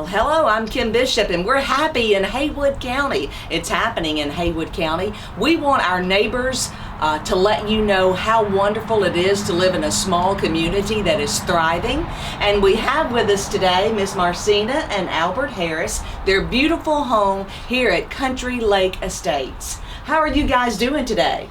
Well, hello, I'm Kim Bishop, and we're happy in Haywood County. It's happening in Haywood County. We want our neighbors to let you know how wonderful it is to live in a small community that is thriving. And we have with us today Miss Marcina and Albert Harris, their beautiful home here at Country Lake Estates. How are you guys doing today?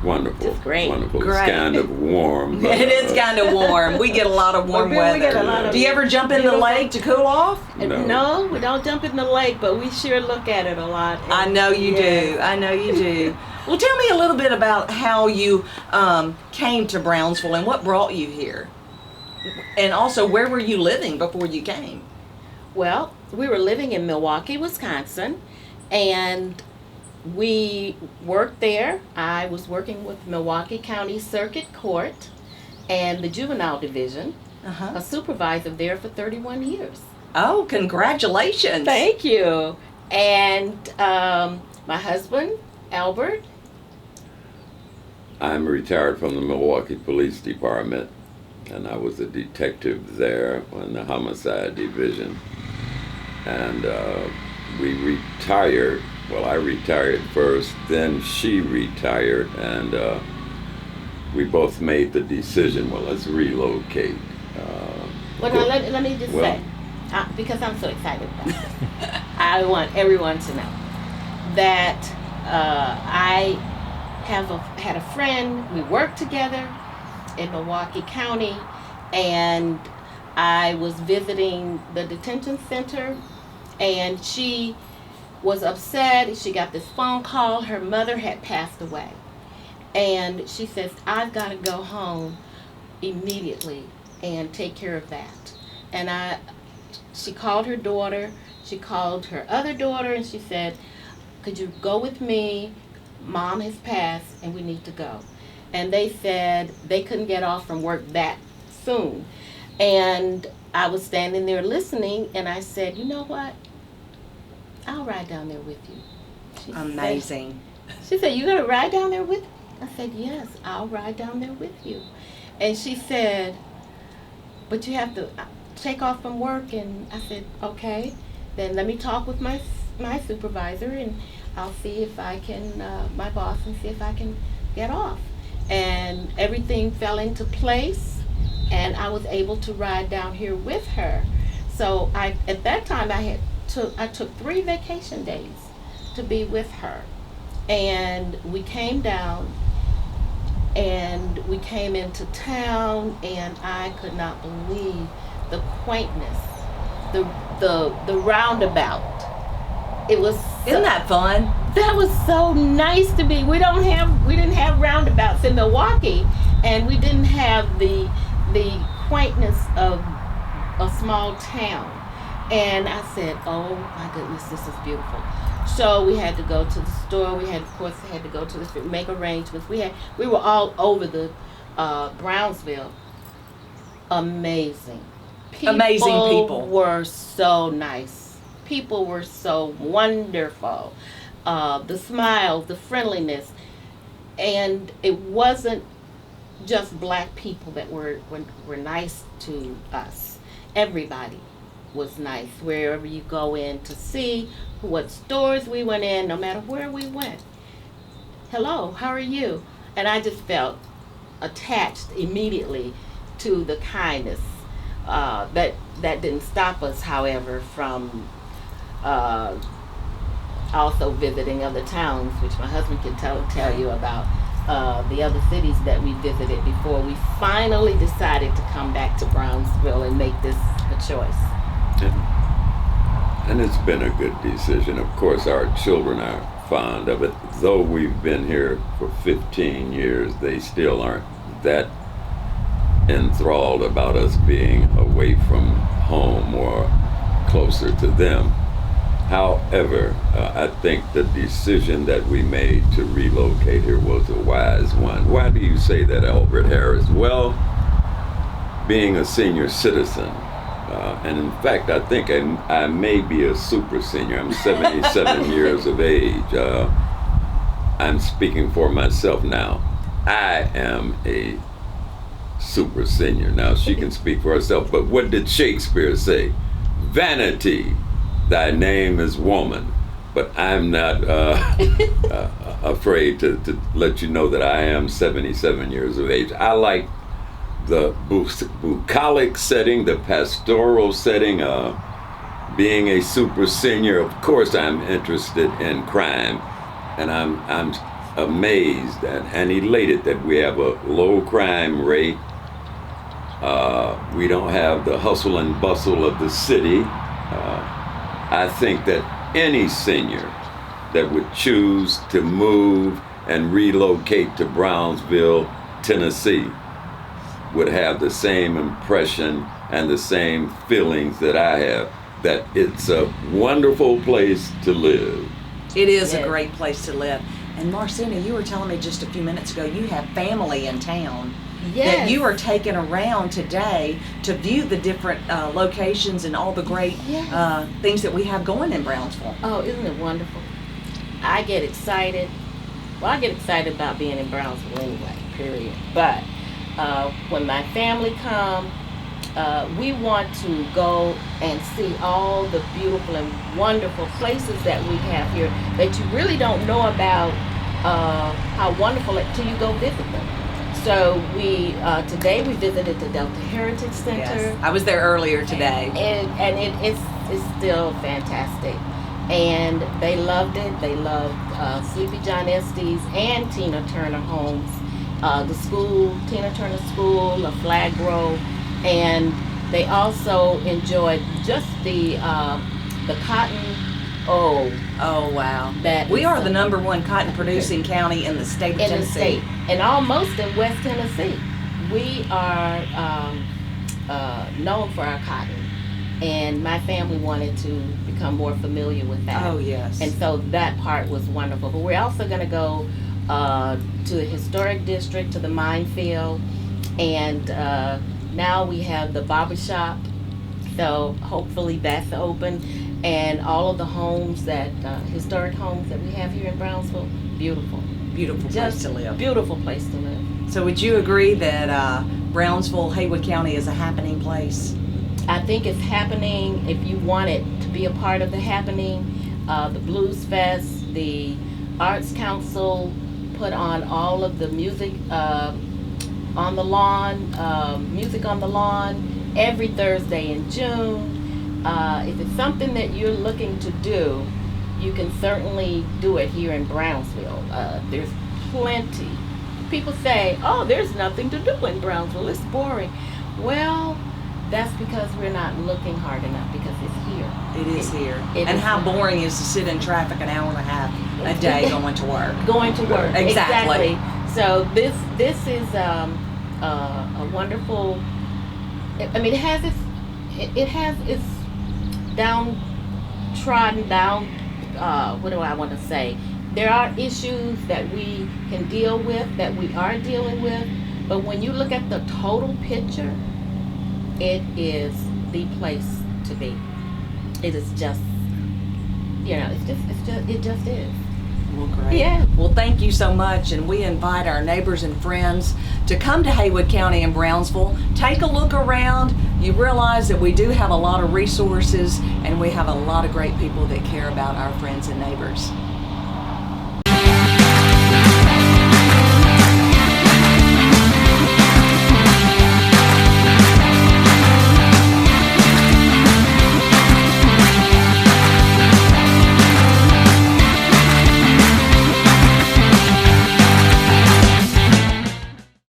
Wonderful. It's great. Wonderful. Great. It's kind of warm. But, It is kind of warm. We get a lot of warm weather. Do you ever jump in the lake to cool off? No, we don't jump in the lake, but we sure look at it a lot. I know you do. I know you do. Well, tell me a little bit about how you came to Brownsville and what brought you here. And also, where were you living before you came? Well, we were living in Milwaukee, Wisconsin, and we worked there. I was working with Milwaukee County Circuit Court and the Juvenile Division, a supervisor there for 31 years. Oh, congratulations. Thank you. And my husband, Albert. I'm retired from the Milwaukee Police Department, and I was a detective there in the Homicide Division. And we retired. Well, I retired first, then she retired, and we both made the decision, well, let's relocate. Well, now, let me just say, because I'm so excited about this, I want everyone to know that I had a friend. We worked together in Milwaukee County, and I was visiting the detention center, and she was upset. She got this phone call. Her mother had passed away, and she says, I've got to go home immediately and take care of that. And she called her daughter, she called her other daughter, and she said, could you go with me? Mom has passed and we need to go. And they said they couldn't get off from work that soon. And I was standing there listening, and I said, you know what? I'll ride down there with you. Amazing. She said, you gonna ride down there with me? I said, yes, I'll ride down there with you. And she said, but you have to take off from work. And I said, okay, then let me talk with my supervisor, and I'll see if I can, my boss, and see if I can get off. And everything fell into place, and I was able to ride down here with her. So at that time I took 3 vacation days to be with her, and we came down and we came into town, and I could not believe the quaintness, the roundabout. It was Isn't that fun? That was so nice to be. We didn't have roundabouts in Milwaukee, and we didn't have the quaintness of a small town. And I said, oh my goodness, this is beautiful. So we had to go to the store. We had to go to the street, make arrangements. We were all over the Brownsville. Amazing people were so nice. People were so wonderful. The smiles, the friendliness, and it wasn't just black people that were nice to us. Everybody was nice wherever you go in to see, what stores we went in, no matter where we went. Hello, how are you? And I just felt attached immediately to the kindness. That didn't stop us, however, from also visiting other towns, which my husband can tell you about, the other cities that we visited before we finally decided to come back to Brownsville and make this a choice. And it's been a good decision. Of course, our children are fond of it. Though we've been here for 15 years, they still aren't that enthralled about us being away from home or closer to them. However, I think the decision that we made to relocate here was a wise one. Why do you say that, Albert Harris? Well, being a senior citizen, and in fact, I think I may be a super senior. I'm 77 years of age. I'm speaking for myself now. I am a super senior. Now, she can speak for herself, but what did Shakespeare say? vanity, thy name is woman. But I'm not afraid to let you know that I am 77 years of age. I like the bucolic setting, the pastoral setting, being a super senior. Of course, I'm interested in crime, and I'm amazed and elated that we have a low crime rate. We don't have the hustle and bustle of the city. I think that any senior that would choose to move and relocate to Brownsville, Tennessee, would have the same impression and the same feelings that I have, that it's a wonderful place to live. It is a great place to live. And Marcina, you were telling me just a few minutes ago you have family in town that you are taking around today to view the different locations and all the great things that we have going in Brownsville. Oh, isn't it wonderful? I get excited. Well, I get excited about being in Brownsville anyway, period. But when my family come, we want to go and see all the beautiful and wonderful places that we have here that you really don't know about how wonderful until you go visit them. So we today we visited the Delta Heritage Center. Yes, I was there earlier today, and it's still fantastic. And they loved it. They loved Sleepy John Estes and Tina Turner homes, the school, Tina Turner School, a flag grove, and they also enjoyed just the cotton. Oh wow! That we are the #1 cotton producing county in the state of Tennessee. The state, and almost in West Tennessee. We are known for our cotton, and my family wanted to become more familiar with that. Oh yes! And so that part was wonderful. But we're also going to go to the historic district, to the minefield, and now we have the barbershop. So hopefully that's open. And all of the homes that, historic homes that we have here in Brownsville, beautiful. Beautiful place to live. Beautiful place to live. So would you agree that Brownsville, Haywood County is a happening place? I think it's happening. If you want it to be a part of the happening, the Blues Fest, the Arts Council put on all of the music on the lawn, music on the lawn every Thursday in June. If it's something that you're looking to do, you can certainly do it here in Brownsville. There's plenty. People say, oh, there's nothing to do in Brownsville. It's boring. Well, that's because we're not looking hard enough, because it's here. It is here. And how boring is to sit in traffic an hour and a half a day going to work? Going to work. Exactly. So this is a wonderful, I mean, it has its downtrodden down, what do I want to say? There are issues that we can deal with, that we are dealing with, but when you look at the total picture, it is the place to be. It is just, it just is. Well, great. Yeah. Well, thank you so much, and we invite our neighbors and friends to come to Haywood County and Brownsville. Take a look around. You realize that we do have a lot of resources, and we have a lot of great people that care about our friends and neighbors.